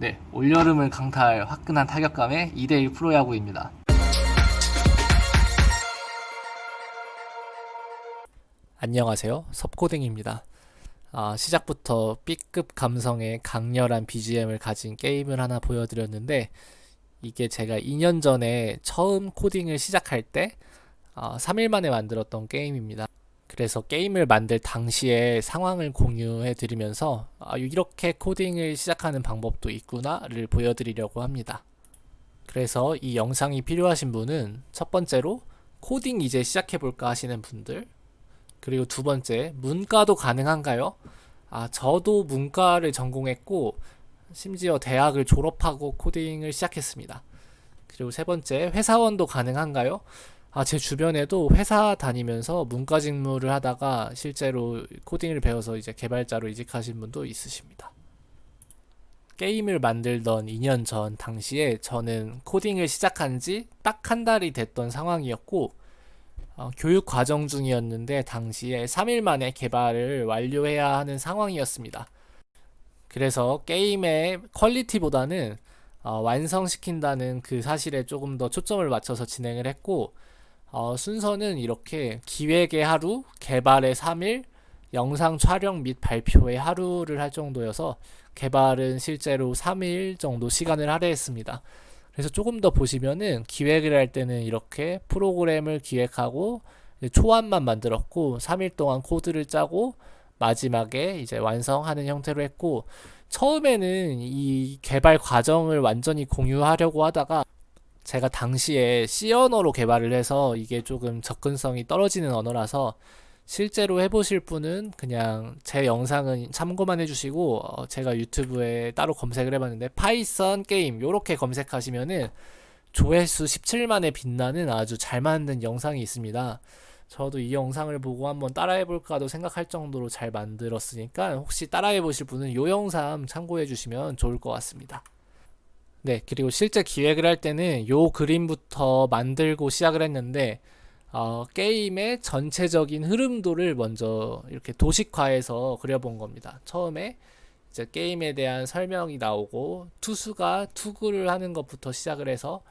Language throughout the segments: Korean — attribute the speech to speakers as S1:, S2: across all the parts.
S1: 네, 올여름을 강타할 화끈한 타격감의 2대1 프로야구입니다. 안녕하세요, 섭코딩입니다. 시작부터 B급 감성의 강렬한 BGM을 가진 게임을 하나 보여드렸는데, 이게 제가 2년 전에 처음 코딩을 시작할 때 3일 만에 만들었던 게임입니다. 그래서 게임을 만들 당시의 상황을 공유해 드리면서 이렇게 코딩을 시작하는 방법도 있구나를 보여드리려고 합니다. 그래서 이 영상이 필요하신 분은 첫 번째로 코딩 이제 시작해볼까 하시는 분들, 그리고 두 번째, 문과도 가능한가요? 저도 문과를 전공했고 심지어 대학을 졸업하고 코딩을 시작했습니다. 그리고 세 번째, 회사원도 가능한가요? 제 주변에도 회사 다니면서 문과 직무를 하다가 실제로 코딩을 배워서 이제 개발자로 이직하신 분도 있으십니다. 게임을 만들던 2년 전 당시에 저는 코딩을 시작한 지 딱 한 달이 됐던 상황이었고, 교육 과정 중이었는데 당시에 3일 만에 개발을 완료해야 하는 상황이었습니다. 그래서 게임의 퀄리티보다는 완성시킨다는 그 사실에 조금 더 초점을 맞춰서 진행을 했고, 순서는 이렇게 기획의 하루, 개발의 3일, 영상 촬영 및 발표의 하루를 할 정도여서 개발은 실제로 3일 정도 시간을 할애했습니다. 그래서 조금 더 보시면은 기획을 할 때는 이렇게 프로그램을 기획하고 초안만 만들었고 3일 동안 코드를 짜고 마지막에 이제 완성하는 형태로 했고, 처음에는 이 개발 과정을 완전히 공유하려고 하다가 제가 당시에 C 언어로 개발을 해서 이게 조금 접근성이 떨어지는 언어라서 실제로 해보실 분은 그냥 제 영상은 참고만 해주시고, 제가 유튜브에 따로 검색을 해봤는데 파이썬 게임 요렇게 검색하시면은 조회수 17만에 빛나는 아주 잘 만든 영상이 있습니다. 저도 이 영상을 보고 한번 따라해볼까도 생각할 정도로 잘 만들었으니까 혹시 따라해보실 분은 이 영상 참고해주시면 좋을 것 같습니다. 네, 그리고 실제 기획을 할 때는 요 그림부터 만들고 시작을 했는데, 게임의 전체적인 흐름도를 먼저 이렇게 도식화해서 그려본 겁니다. 처음에 이제 게임에 대한 설명이 나오고, 투수가 투구를 하는 것부터 시작을 해서,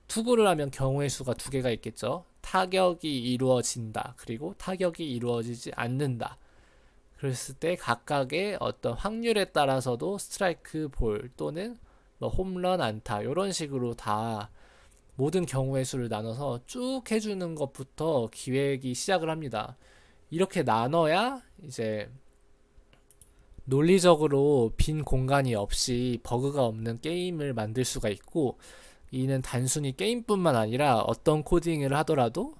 S1: 투구를 하면 경우의 수가 두 개가 있겠죠. 타격이 이루어진다, 그리고 타격이 이루어지지 않는다. 그랬을 때 각각의 어떤 확률에 따라서도 스트라이크, 볼 또는 뭐 홈런, 안타 이런 식으로 다 모든 경우의 수를 나눠서 쭉 해주는 것부터 기획이 시작을 합니다. 이렇게 나눠야 이제 논리적으로 빈 공간이 없이 버그가 없는 게임을 만들 수가 있고, 이는 단순히 게임뿐만 아니라 어떤 코딩을 하더라도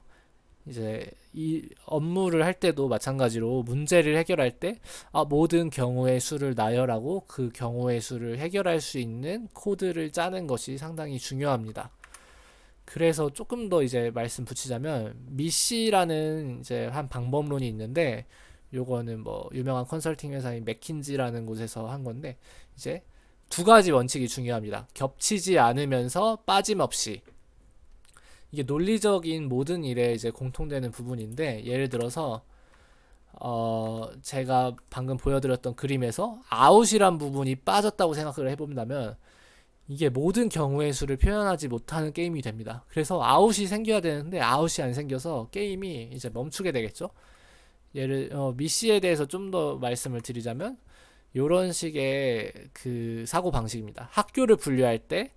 S1: 이제 이 업무를 할 때도 마찬가지로 문제를 해결할 때 모든 경우의 수를 나열하고 그 경우의 수를 해결할 수 있는 코드를 짜는 것이 상당히 중요합니다. 그래서 조금 더 이제 말씀 붙이자면 미시라는 이제 한 방법론이 있는데, 요거는 뭐 유명한 컨설팅 회사인 맥킨지라는 곳에서 한 건데, 이제 두 가지 원칙이 중요합니다. 겹치지 않으면서 빠짐없이. 이게 논리적인 모든 일에 이제 공통되는 부분인데, 예를 들어서 제가 방금 보여드렸던 그림에서 아웃이란 부분이 빠졌다고 생각을 해본다면 이게 모든 경우의 수를 표현하지 못하는 게임이 됩니다. 그래서 아웃이 생겨야 되는데 아웃이 안 생겨서 게임이 이제 멈추게 되겠죠. 미시에 대해서 좀 더 말씀을 드리자면 이런 식의 그 사고 방식입니다. 학교를 분류할 때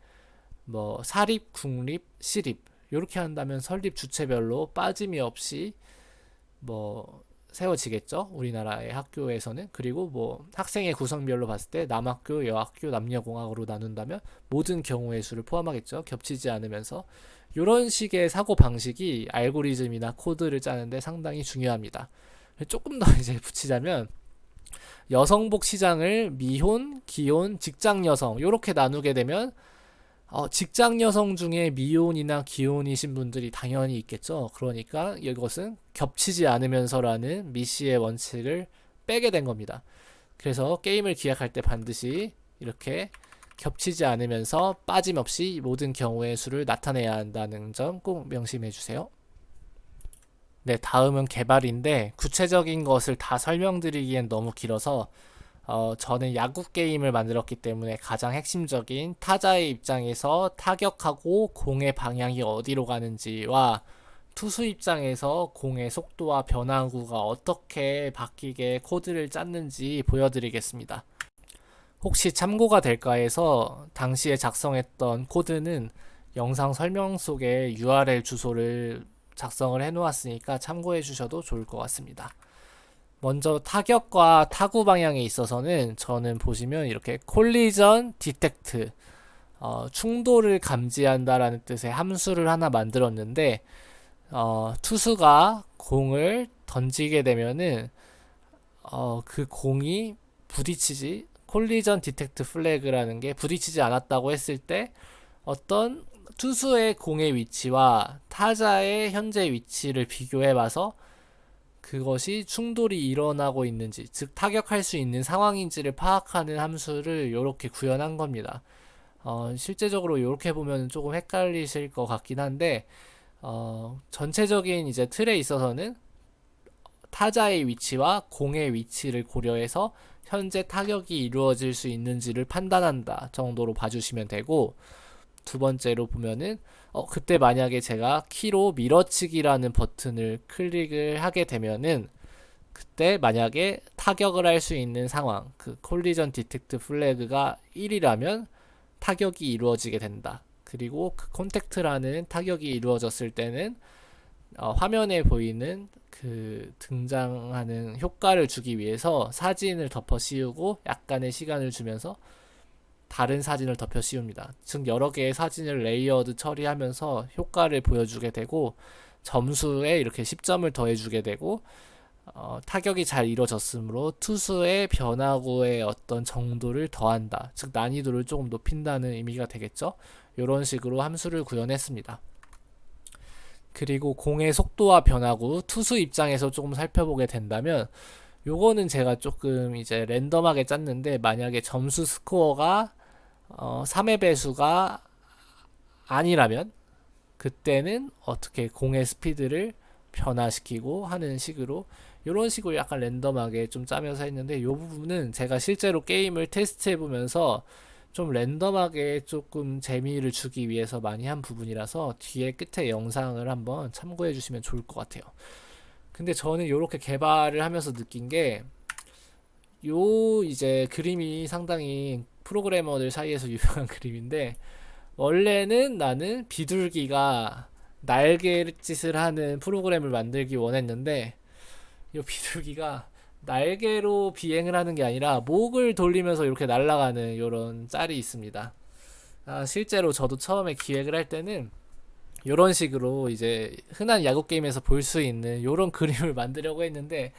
S1: 뭐 사립, 국립, 시립 이렇게 한다면 설립 주체별로 빠짐이 없이 뭐 세워지겠죠, 우리나라의 학교에서는. 그리고 뭐 학생의 구성별로 봤을 때 남학교, 여학교, 남녀공학으로 나눈다면 모든 경우의 수를 포함하겠죠, 겹치지 않으면서. 이런 식의 사고 방식이 알고리즘이나 코드를 짜는데 상당히 중요합니다. 조금 더 이제 붙이자면 여성복 시장을 미혼, 기혼, 직장 여성 이렇게 나누게 되면 직장 여성 중에 미혼이나 기혼이신 분들이 당연히 있겠죠. 그러니까 이것은 겹치지 않으면서라는 미시의 원칙을 빼게 된 겁니다. 그래서 게임을 기획할 때 반드시 이렇게 겹치지 않으면서 빠짐없이 모든 경우의 수를 나타내야 한다는 점 꼭 명심해 주세요. 네, 다음은 개발인데 구체적인 것을 다 설명드리기엔 너무 길어서 저는 야구 게임을 만들었기 때문에 가장 핵심적인 타자의 입장에서 타격하고 공의 방향이 어디로 가는지와 투수 입장에서 공의 속도와 변화구가 어떻게 바뀌게 코드를 짰는지 보여드리겠습니다. 혹시 참고가 될까 해서 당시에 작성했던 코드는 영상 설명 속에 URL 주소를 작성을 해 놓았으니까 참고해 주셔도 좋을 것 같습니다. 먼저 타격과 타구 방향에 있어서는 저는 보시면 이렇게 콜리전 디텍트, 충돌을 감지한다라는 뜻의 함수를 하나 만들었는데, 투수가 공을 던지게 되면은 그 공이 부딪히지, 콜리전 디텍트 플래그라는 게 부딪히지 않았다고 했을 때 어떤 투수의 공의 위치와 타자의 현재 위치를 비교해 봐서 그것이 충돌이 일어나고 있는지, 즉 타격할 수 있는 상황인지를 파악하는 함수를 이렇게 구현한 겁니다. 실제적으로 이렇게 보면 조금 헷갈리실 것 같긴 한데, 전체적인 이제 틀에 있어서는 타자의 위치와 공의 위치를 고려해서 현재 타격이 이루어질 수 있는지를 판단한다 정도로 봐주시면 되고, 두 번째로 보면은 그때 만약에 제가 키로 밀어치기라는 버튼을 클릭을 하게 되면은 그때 만약에 타격을 할 수 있는 상황, 그 콜리전 디텍트 플래그가 1이라면 타격이 이루어지게 된다. 그리고 그 콘택트라는 타격이 이루어졌을 때는 화면에 보이는 그 등장하는 효과를 주기 위해서 사진을 덮어 씌우고 약간의 시간을 주면서 다른 사진을 덮여 씌웁니다. 즉 여러 개의 사진을 레이어드 처리하면서 효과를 보여주게 되고 점수에 이렇게 10점을 더해주게 되고 타격이 잘 이루어졌으므로 투수의 변화구의 어떤 정도를 더한다. 즉 난이도를 조금 높인다는 의미가 되겠죠. 이런 식으로 함수를 구현했습니다. 그리고 공의 속도와 변화구 투수 입장에서 조금 살펴보게 된다면 요거는 제가 조금 이제 랜덤하게 짰는데 만약에 점수 스코어가 3의 배수가 아니라면 그때는 어떻게 공의 스피드를 변화시키고 하는 식으로 이런 식으로 약간 랜덤하게 좀 짜면서 했는데 이 부분은 제가 실제로 게임을 테스트해 보면서 좀 랜덤하게 조금 재미를 주기 위해서 많이 한 부분이라서 뒤에 끝에 영상을 한번 참고해 주시면 좋을 것 같아요. 근데 저는 이렇게 개발을 하면서 느낀 게 요 이제 그림이 상당히 프로그래머들 사이에서 유명한 그림인데 원래는 나는 비둘기가 날개짓을 하는 프로그램을 만들기 원했는데 이 비둘기가 날개로 비행을 하는 게 아니라 목을 돌리면서 이렇게 날아가는 이런 짤이 있습니다. 실제로 저도 처음에 기획을 할 때는 이런 식으로 이제 흔한 야구 게임에서 볼 수 있는 이런 그림을 만들려고 했는데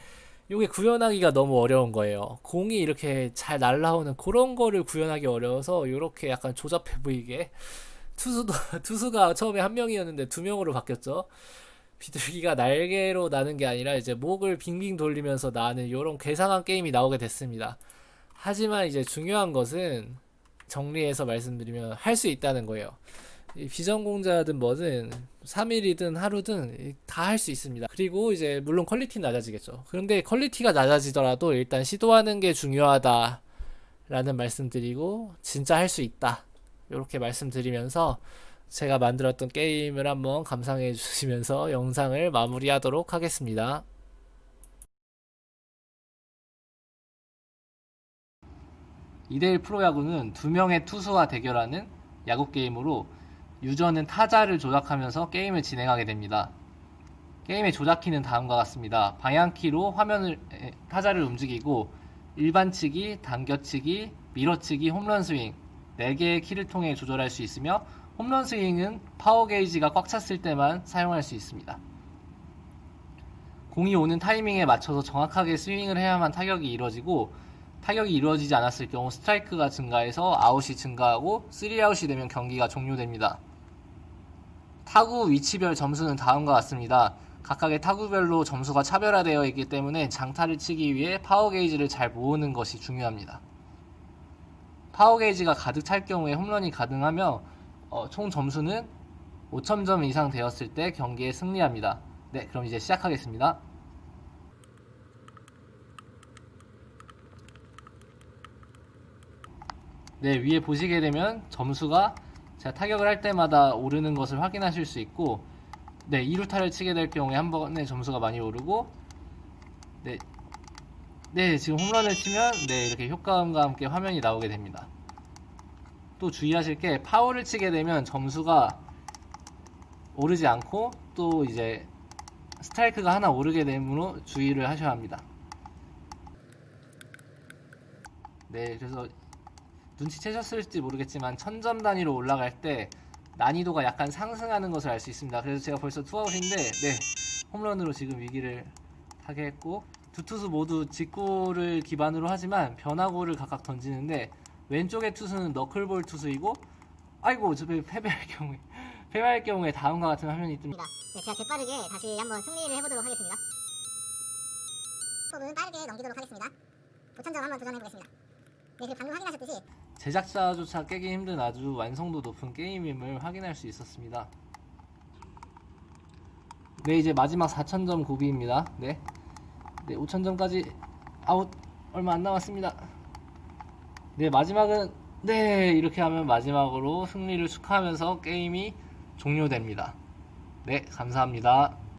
S1: 이게 구현하기가 너무 어려운 거예요. 공이 이렇게 잘 날아오는 그런 거를 구현하기 어려워서 이렇게 약간 조잡해 보이게 투수도 투수가 처음에 한 명이었는데 두 명으로 바뀌었죠. 비둘기가 날개로 나는 게 아니라 이제 목을 빙빙 돌리면서 나는 이런 괴상한 게임이 나오게 됐습니다. 하지만 이제 중요한 것은 정리해서 말씀드리면 할 수 있다는 거예요. 비전공자든 뭐든 3일이든 하루든 다 할 수 있습니다. 그리고 이제 물론 퀄리티는 낮아지겠죠. 그런데 퀄리티가 낮아지더라도 일단 시도하는 게 중요하다 라는 말씀드리고 진짜 할 수 있다 이렇게 말씀드리면서 제가 만들었던 게임을 한번 감상해 주시면서 영상을 마무리하도록 하겠습니다. 2대1 프로야구는 두 명의 투수와 대결하는 야구 게임으로 유저는 타자를 조작하면서 게임을 진행하게 됩니다. 게임의 조작키는 다음과 같습니다. 방향키로 타자를 움직이고 일반치기, 당겨치기, 밀어치기, 홈런 스윙 4개의 키를 통해 조절할 수 있으며 홈런 스윙은 파워 게이지가 꽉 찼을 때만 사용할 수 있습니다. 공이 오는 타이밍에 맞춰서 정확하게 스윙을 해야만 타격이 이루어지고 타격이 이루어지지 않았을 경우 스트라이크가 증가해서 아웃이 증가하고 3아웃이 되면 경기가 종료됩니다. 타구 위치별 점수는 다음과 같습니다. 각각의 타구별로 점수가 차별화되어 있기 때문에 장타를 치기 위해 파워 게이지를 잘 모으는 것이 중요합니다. 파워 게이지가 가득 찰 경우에 홈런이 가능하며 총 점수는 5,000점 이상 되었을 때 경기에 승리합니다. 네, 그럼 이제 시작하겠습니다. 네, 위에 보시게 되면 점수가 제가 타격을 할 때마다 오르는 것을 확인하실 수 있고, 네, 2루타를 치게 될 경우에 한 번에 점수가 많이 오르고, 네, 네, 지금 홈런을 치면 네, 이렇게 효과음과 함께 화면이 나오게 됩니다. 또 주의하실 게 파울을 치게 되면 점수가 오르지 않고 또 이제 스트라이크가 하나 오르게 되므로 주의를 하셔야 합니다. 네, 그래서 눈치채셨을지 모르겠지만 1000점 단위로 올라갈 때 난이도가 약간 상승하는 것을 알 수 있습니다. 그래서 제가 벌써 투아웃인데 네, 홈런으로 지금 위기를 하게 했고, 두 투수 모두 직구를 기반으로 하지만 변화구를 각각 던지는데 왼쪽의 투수는 너클볼 투수이고, 아이고 저 패배할 경우에 다음과 같은 화면이 뜹니다.
S2: 네, 제가 재빠르게 다시 한번 승리를 해보도록 하겠습니다. 수업은 빠르게 넘기도록 하겠습니다. 5,000점 한번 도전해보겠습니다. 네, 그리고 방금 확인하셨듯이
S1: 제작자조차 깨기 힘든 아주 완성도 높은 게임임을 확인할 수 있었습니다. 네, 이제 마지막 4000점 고비입니다. 네, 5000점까지 아웃 얼마 안 남았습니다. 네, 마지막은 네, 이렇게 하면 마지막으로 승리를 축하하면서 게임이 종료됩니다. 네, 감사합니다.